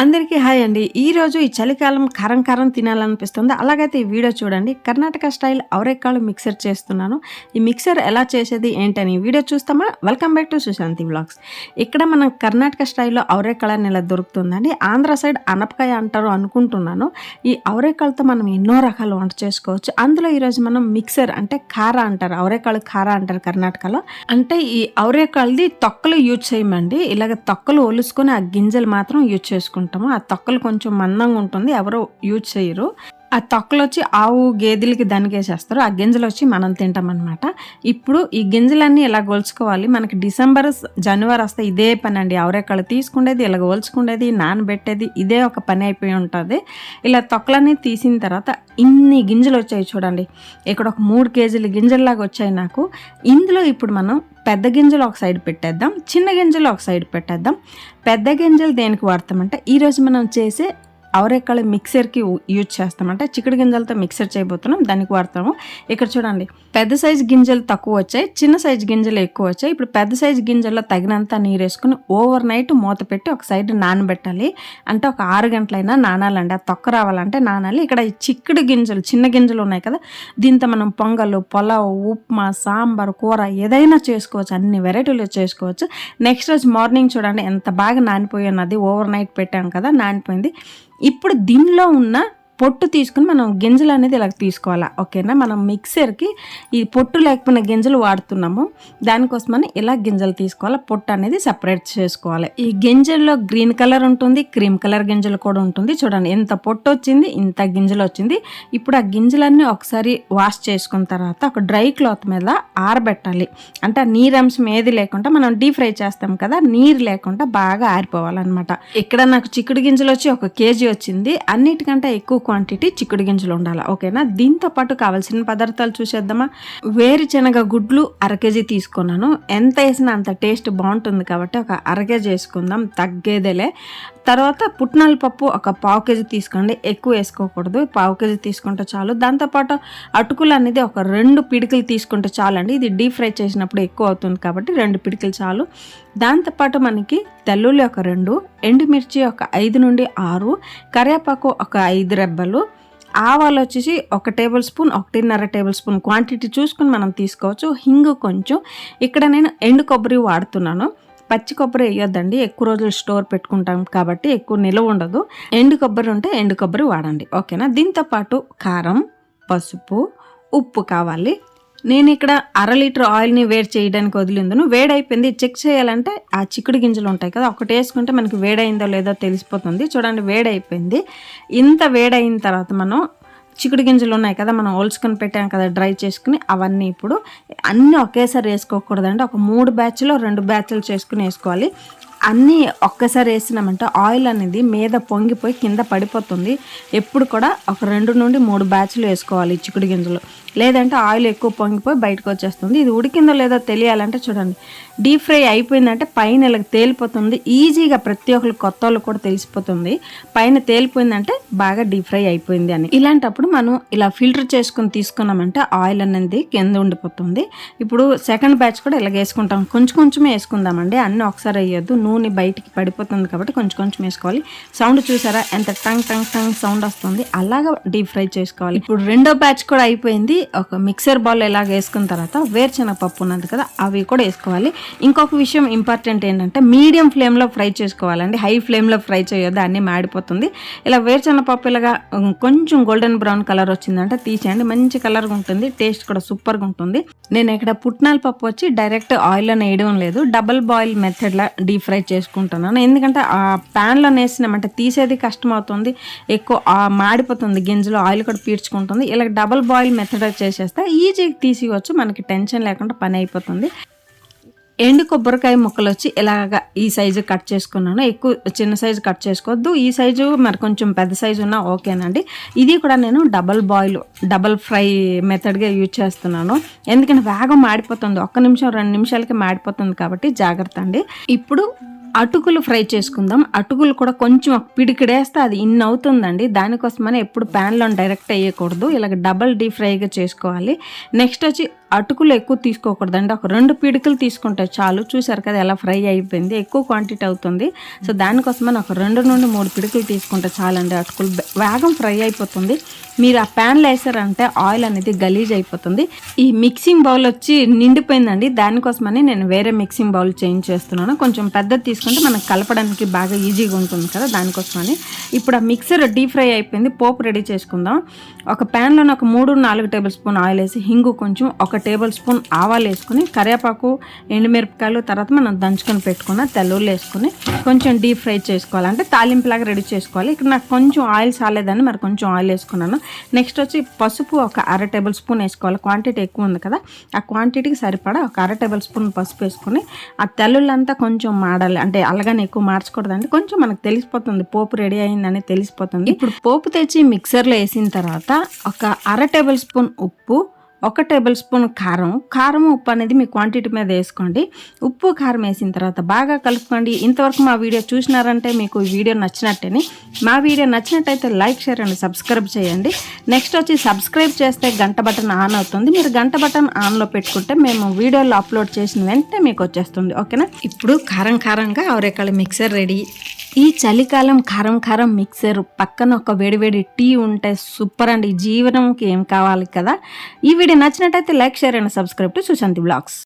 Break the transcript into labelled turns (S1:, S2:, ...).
S1: అందరికీ హాయ్ అండి. ఈరోజు ఈ చలికాలం కారం కారం తినాలనిపిస్తుంది. అలాగైతే ఈ వీడియో చూడండి. కర్ణాటక స్టైల్ అవరేకాಳು మిక్సర్ చేస్తున్నాను. ఈ మిక్సర్ ఎలా చేసేది ఏంటని ఈ వీడియో చూస్తామా? Welcome back to Sushanti vlogs. ఇక్కడ మనం కర్ణాటక స్టైల్లో అవరేకాಳು అని ఇలా దొరుకుతుందండి. ఆంధ్ర సైడ్ అనపకాయ అంటారు అనుకుంటున్నాను. ఈ అవరేకాళ్ళతో మనం ఎన్నో రకాల వంట చేసుకోవచ్చు. అందులో ఈరోజు మనం మిక్సర్ అంటే కార అంటారు. అవరేకాಳು కార అంటారు కర్ణాటకలో. అంటే ఈ అవరేకాళ్ళది తొక్కలు యూజ్ చేయమండి. ఇలాగ తొక్కలు ఒలుసుకొని ఆ గింజలు మాత్రం యూజ్ చేసుకుంటాం. ఆ తొక్కలు కొంచెం మందంగా ఉంటుంది, ఎవరు యూజ్ చేయరు. ఆ తొక్కలు వచ్చి ఆవు గేదెలకి దానికేసేస్తారు, ఆ గింజలు వచ్చి మనం తింటాం అనమాట. ఇప్పుడు ఈ గింజలన్నీ ఇలా గొలుచుకోవాలి. మనకి డిసెంబర్ జనవరి వస్తే ఇదే పని అండి. అవరేకాళ్ళు తీసుకునేది, ఇలా గొలుచుకునేది, నానబెట్టేది, ఇదే ఒక పని అయిపోయి ఉంటుంది. ఇలా తొక్కలన్నీ తీసిన తర్వాత ఇన్ని గింజలు వచ్చాయి చూడండి. ఇక్కడ ఒక 3 కేజీల గింజల్లాగా వచ్చాయి నాకు. ఇందులో ఇప్పుడు మనం పెద్ద గింజలు ఒక సైడ్ పెట్టేద్దాం, చిన్న గింజలు ఒక సైడ్ పెట్టేద్దాం. పెద్ద గింజలు దేనికి వాడతామంటే ఈరోజు మనం చేసే అవరేకాಳು మిక్సర్కి యూజ్ చేస్తామంటే చిక్కుడు గింజలతో మిక్సర్ చేయబోతున్నాం, దానికి వాడతాము. ఇక్కడ చూడండి, పెద్ద సైజు గింజలు తక్కువ వచ్చాయి, చిన్న సైజు గింజలు ఎక్కువ వచ్చాయి. ఇప్పుడు పెద్ద సైజు గింజల్లో తగినంత నీరు వేసుకుని ఓవర్ నైట్ మూత పెట్టి ఒక సైడ్ నానబెట్టాలి. అంటే ఒక 6 గంటలైనా నానాలండి. ఆ తొక్క రావాలంటే నానాలి. ఇక్కడ ఈ చిక్కుడు గింజలు, చిన్న గింజలు ఉన్నాయి కదా, దీంతో మనం పొంగల్, పులావ్, ఉప్మా, సాంబార్, కూర ఏదైనా చేసుకోవచ్చు, అన్ని వెరైటీలు చేసుకోవచ్చు. నెక్స్ట్ రోజు మార్నింగ్ చూడండి ఎంత బాగా నానిపోయి ఉన్నది. ఓవర్ నైట్ పెట్టాం కదా, నానిపోయింది. ఇప్పుడు దీనిలో ఉన్న పొట్టు తీసుకుని మనం గింజలు అనేది ఇలా తీసుకోవాలా, ఓకేనా? మనం మిక్సర్కి ఈ పొట్టు లేకపోయిన గింజలు వాడుతున్నాము, దానికోసమని ఇలా గింజలు తీసుకోవాలి. పొట్టు అనేది సపరేట్ చేసుకోవాలి. ఈ గింజల్లో గ్రీన్ కలర్ ఉంటుంది, క్రీమ్ కలర్ గింజలు కూడా ఉంటుంది. చూడండి ఎంత పొట్టు వచ్చింది, ఇంత గింజలు వచ్చింది. ఇప్పుడు ఆ గింజలన్నీ ఒకసారి వాష్ చేసుకున్న తర్వాత ఒక డ్రై క్లాత్ మీద ఆరబెట్టాలి. అంటే ఆ నీరంశం ఏది లేకుండా, మనం డీప్ ఫ్రై చేస్తాం కదా, నీరు లేకుండా బాగా ఆరిపోవాలన్నమాట. ఇక్కడ నాకు చిక్కుడు గింజలు వచ్చి 1 కేజీ వచ్చింది. అన్నిటికంటే ఎక్కువ క్వాంటిటీ చిక్కుడు గింజలు ఉండాలి, ఓకేనా? దీంతో పాటు కావాల్సిన పదార్థాలు చూసేద్దామా. వేరుశనగ గుడ్లు 1/2 కేజీ తీసుకున్నాను. ఎంత వేసినా అంత టేస్ట్ బాగుంటుంది కాబట్టి ఒక 1/2 కేజీ వేసుకుందాం, తగ్గేదేలే. తర్వాత పుట్నాల పప్పు ఒక 1/4 కేజీ తీసుకోండి, ఎక్కువ వేసుకోకూడదు, 1/4 కేజీ తీసుకుంటే చాలు. దాంతోపాటు అటుకులు అనేది ఒక 2 పిడికలు తీసుకుంటే చాలండి. ఇది డీప్ ఫ్రై చేసినప్పుడు ఎక్కువ అవుతుంది కాబట్టి 2 పిడికలు చాలు. దాంతోపాటు మనకి తెల్లుల్లి ఒక 2, ఎండుమిర్చి ఒక 5 నుండి 6, కరివేపాకు ఒక 5 రెబ్బలు, ఆవాలు వచ్చేసి 1 table spoon, 1.5 table spoon quantity చూసుకుని మనం తీసుకోవచ్చు. హింగు కొంచెం. ఇక్కడ నేను ఎండు కొబ్బరి వాడుతున్నాను, పచ్చి కొబ్బరి వేయొద్దండి, ఎక్కువ రోజులు స్టోర్ పెట్టుకుంటాం కాబట్టి ఎక్కువ నిల్వ ఉండదు. ఎండు కొబ్బరి ఉంటే ఎండు కొబ్బరి వాడండి, ఓకేనా? దీంతో పాటు కారం, పసుపు, ఉప్పు కావాలి. నేను ఇక్కడ 1/2 లీటర్ ఆయిల్ని వేడి చేయడానికి వదిలిందును. వేడైపోయింది. చెక్ చేయాలంటే ఆ చిక్కుడు గింజలు ఉంటాయి కదా, ఒకటి వేసుకుంటే మనకి వేడైందో లేదో తెలిసిపోతుంది. చూడండి వేడైపోయింది. ఇంత వేడైన తర్వాత మనం చిక్కుడు గింజలు ఉన్నాయి కదా, మనం ఒలుచుకొని పెట్టాం కదా డ్రై చేసుకుని, అవన్నీ ఇప్పుడు అన్నీ ఒకేసారి వేసుకోకూడదండి. ఒక 3 బ్యాచ్లో 2 బ్యాచ్లు చేసుకుని వేసుకోవాలి. అన్నీ ఒక్కసారి వేసినామంటే ఆయిల్ అనేది మీద పొంగిపోయి కింద పడిపోతుంది. ఎప్పుడు కూడా ఒక 2 నుండి 3 బ్యాచ్లు వేసుకోవాలి చిక్కుడు గింజలు, లేదంటే ఆయిల్ ఎక్కువ పొంగిపోయి బయటకు వచ్చేస్తుంది. ఇది ఉడికిందో లేదో తెలియాలంటే చూడండి, డీప్ ఫ్రై అయిపోయిందంటే పైన ఇలా తేలిపోతుంది. ఈజీగా ప్రతి ఒక్కరు కొత్త వాళ్ళు కూడా తెలిసిపోతుంది పైన తేలిపోయిందంటే బాగా డీప్ ఫ్రై అయిపోయింది అని. ఇలాంటప్పుడు మనం ఇలా ఫిల్టర్ చేసుకుని తీసుకున్నామంటే ఆయిల్ అనేది కింద ఉండిపోతుంది. ఇప్పుడు సెకండ్ బ్యాచ్ కూడా ఇలా వేసుకుంటాం, కొంచెం కొంచెమే వేసుకుందామండి, అన్నీ ఒకసారి వేయొద్దు, నూనె బయటికి పడిపోతుంది కాబట్టి కొంచెం కొంచెం వేసుకోవాలి. సౌండ్ చూసారా ఎంత టంగ్ టంగ్ టంగ్ సౌండ్ వస్తుంది, అలాగా డీప్ ఫ్రై చేసుకోవాలి. ఇప్పుడు రెండో బ్యాచ్ కూడా అయిపోయింది. ఒక మిక్సర్ బౌల్ ఇలాగ వేసుకున్న తర్వాత వేరుశనగ పప్పు ఉన్నది కదా, అవి కూడా వేసుకోవాలి. ఇంకొక విషయం ఇంపార్టెంట్ ఏంటంటే మీడియం ఫ్లేమ్లో ఫ్రై చేసుకోవాలండి, హై ఫ్లేమ్లో ఫ్రై చేయొద్దు, అన్నీ మాడిపోతుంది. ఇలా వేరుశనగ పప్పు ఇలాగా కొంచెం గోల్డెన్ బ్రౌన్ కలర్ వచ్చిందంటే తీసేయండి, మంచి కలర్గా ఉంటుంది, టేస్ట్ కూడా సూపర్గా ఉంటుంది. నేను ఇక్కడ పుట్నాల పప్పు వచ్చి డైరెక్ట్ ఆయిల్లో వేయడం లేదు, డబుల్ బాయిల్ మెథడ్లా డీప్ ఫ్రై చేసుకుంటున్నాను. ఎందుకంటే ఆ ప్యాన్లో వేసినామంటే తీసేది కష్టం అవుతుంది, ఎక్కువ మాడిపోతుంది, గింజలు ఆయిల్ కూడా పీడ్చుకుంటుంది. ఇలా డబుల్ బాయిల్ మెథడ్ చేసేస్తే ఈజీగా తీసివచ్చు, మనకి టెన్షన్ లేకుండా పని అయిపోతుంది. ఎండు కొబ్బరికాయ ముక్కలు వచ్చి ఇలాగా ఈ సైజు కట్ చేసుకున్నాను, ఎక్కువ చిన్న సైజు కట్ చేసుకోవద్దు, ఈ సైజు మరి కొంచెం పెద్ద సైజు ఉన్నా ఓకేనండి. ఇది కూడా నేను డబల్ ఫ్రై మెథడ్గా యూజ్ చేస్తున్నాను, ఎందుకంటే వేగం మాడిపోతుంది, 1 నిమిషం 2 నిమిషాలకి మాడిపోతుంది కాబట్టి జాగ్రత్త అండి. ఇప్పుడు అటుకులు ఫ్రై చేసుకుందాం. అటుకులు కూడా కొంచెం ఒక పిడికిడేస్తే అది ఇన్ని అవుతుందండి. దానికోసమని ఎప్పుడు ప్యాన్లో డైరెక్ట్ వేయకూడదు, ఇలాగ డబల్ డీప్ ఫ్రైగా చేసుకోవాలి. నెక్స్ట్ వచ్చి అటుకులు ఎక్కువ తీసుకోకూడదండి, ఒక 2 పిడికలు తీసుకుంటే చాలు. చూసారు కదా ఎలా ఫ్రై అయిపోయింది, ఎక్కువ క్వాంటిటీ అవుతుంది. సో దానికోసమని ఒక 2 నుండి 3 పిడికలు తీసుకుంటే చాలండి. అటుకులు వేగం ఫ్రై అయిపోతుంది. మీరు ఆ ప్యాన్లో వేసారంటే ఆయిల్ అనేది గలీజ్ అయిపోతుంది. ఈ మిక్సింగ్ బౌల్ వచ్చి నిండిపోయిందండి, దానికోసమని నేను వేరే మిక్సింగ్ బౌల్ చేంజ్ చేస్తున్నాను. కొంచెం పెద్దది తీసుకుంటే మనకు కలపడానికి బాగా ఈజీగా ఉంటుంది కదా, దానికోసమని. ఇప్పుడు ఆ మిక్సర్ డీప్ ఫ్రై అయిపోయింది, పోపు రెడీ చేసుకుందాం. ఒక ప్యాన్లో ఒక 3-4 టేబుల్ స్పూన్ ఆయిల్ వేసి, హింగు కొంచెం, 1 టేబుల్ స్పూన్ ఆవాలు వేసుకుని, కరివేపాకు, ఎండుమిరపకాయలు, తర్వాత మనం దంచుకొని పెట్టుకున్న తెల్లుల్లి వేసుకుని కొంచెం డీప్ ఫ్రై చేసుకోవాలి, అంటే తాలింపులాగా రెడీ చేసుకోవాలి. ఇక్కడ నాకు కొంచెం ఆయిల్ సాలేదని మరి కొంచెం ఆయిల్ వేసుకున్నాను. నెక్స్ట్ వచ్చి పసుపు ఒక 1/2 టేబుల్ స్పూన్ వేసుకోవాలి. క్వాంటిటీ ఎక్కువ ఉంది కదా, ఆ క్వాంటిటీకి సరిపడా ఒక 1/2 టేబుల్ స్పూన్ పసుపు వేసుకుని, ఆ తెల్లుళ్ళంతా కొంచెం మాడాలి, అంటే అలాగని ఎక్కువ మార్చకూడదండి, కొంచెం మనకు తెలిసిపోతుంది పోపు రెడీ అయిందని తెలిసిపోతుంది. ఇప్పుడు పోపు తెచ్చి మిక్సర్లో వేసిన తర్వాత ఒక 1/2 టేబుల్ స్పూన్ ఉప్పు, 1 టేబుల్ స్పూన్ కారం ఉప్పు అనేది మీ క్వాంటిటీ మీద వేసుకోండి. ఉప్పు కారం వేసిన తర్వాత బాగా కలుపుకోండి. ఇంతవరకు మా వీడియో చూసినారంటే మీకు ఈ వీడియో నచ్చినట్టేని. మా వీడియో నచ్చినట్టయితే లైక్, షేర్ అండ్ సబ్స్క్రైబ్ చేయండి. నెక్స్ట్ వచ్చి సబ్స్క్రైబ్ చేస్తే గంట బటన్ ఆన్ అవుతుంది. మీరు గంట బటన్ ఆన్లో పెట్టుకుంటే మేము వీడియోలో అప్లోడ్ చేసిన వెంటనే మీకు వచ్చేస్తుంది, ఓకేనా. ఇప్పుడు కారంగా అవరేకాయల మిక్సర్ రెడీ. ఈ చలికాలం కారం మిక్సర్ పక్కన ఒక వేడివేడి టీ ఉంటే సూపర్ అండి. జీవనంకి ఏం కావాలి కదా. ఈ వీడియో నచ్చినట్టయితే like, share and subscribe to Sushanti blogs.